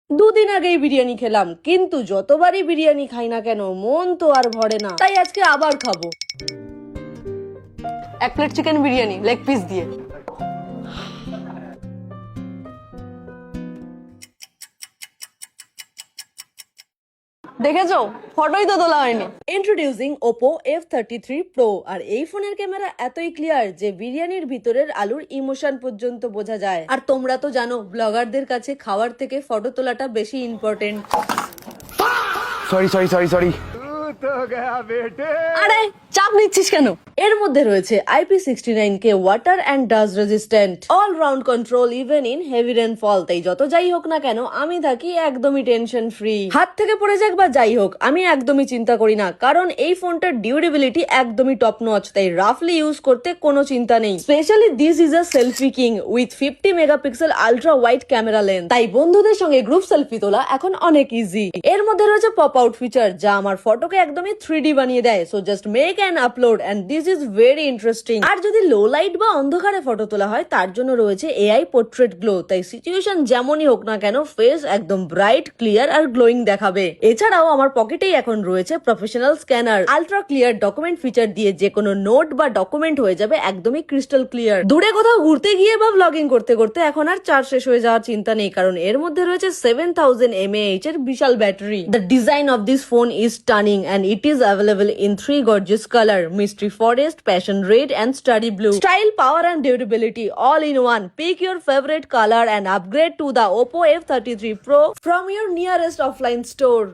দুদিন আগেই বিরিয়ানি খেলাম, কিন্তু যতবারই বিরিয়ানি খাই না কেন মন তো আর ভরে না, তাই আজকে আবার খাবো। এক plate chicken biryani leg piece দিয়ে। দেখেছো, ফটোই তো তোলা হয়নি। Introducing Oppo F33 Pro। আর এই ফোনের ক্যামেরা এতই ক্লিয়ার যে বিরিয়ানির ভিতরের আলুর ইমোশন পর্যন্ত বোঝা যায়। আর তোমরা তো জানো, ব্লগারদের কাছে খাওয়ার থেকে ফটো তোলাটা বেশি ইম্পর্টেন্ট। সরি আরে চাপ নিচ্ছিস কেন? এর মধ্যে রয়েছে IP69K water and dust resistant, all round control even in heavy rainfall. তাই যত যাই হোক না কেন আমি থাকি একদমই টেনশন ফ্রি। হাত থেকে পড়ে যাক বা যাই হোক, আমি একদমই চিন্তা করি না, কারণ এই ফোনটার ডিউরেবিলিটি একদমই টপ নচ। তাই রাফলি ইউজ করতে কোনো চিন্তা নেই। Specially this is a selfie king with 50 megapixel ultra wide camera lens. তাই বন্ধুদের সঙ্গে গ্রুপ সেলফি তোলা এখন অনেক ইজি। এর মধ্যে রয়েছে পপ আউট ফিচার, যা আমার ফটোকে একদমই 3D বানিয়ে দেয়। So just make and upload and this is very interesting. আর যদি লো লাইট বা অন্ধকারে ফটো তোলা হয়, তার জন্য রয়েছে AI পোর্ট্রেট গ্লো। তাই সিচুয়েশন যেমনই হোক না কেন ফেস একদম ব্রাইট, ক্লিয়ার আর গ্লোয়িং দেখাবে। এছাড়াও আমার পকেটেই এখন রয়েছে professional scanner, ultra clear document feature দিয়ে যে কোনো নোট বা ডকুমেন্ট হয়ে যাবে একদমই ক্রিস্টাল ক্লিয়ার। দূরে কোথাও ঘুরতে গিয়ে বা ব্লগিং করতে করতে এখন আর চার্জ শেষ হয়ে যাওয়ার চিন্তা নেই, কারণ এর মধ্যে রয়েছে 7000 mAh এর বিশাল battery. The design of this phone is stunning and it is available in 3 gorgeous color: mystery forest, passion red and study blue. Style, power and durability all in one. Pick your favorite color and upgrade to the Oppo F33 Pro from your nearest offline store.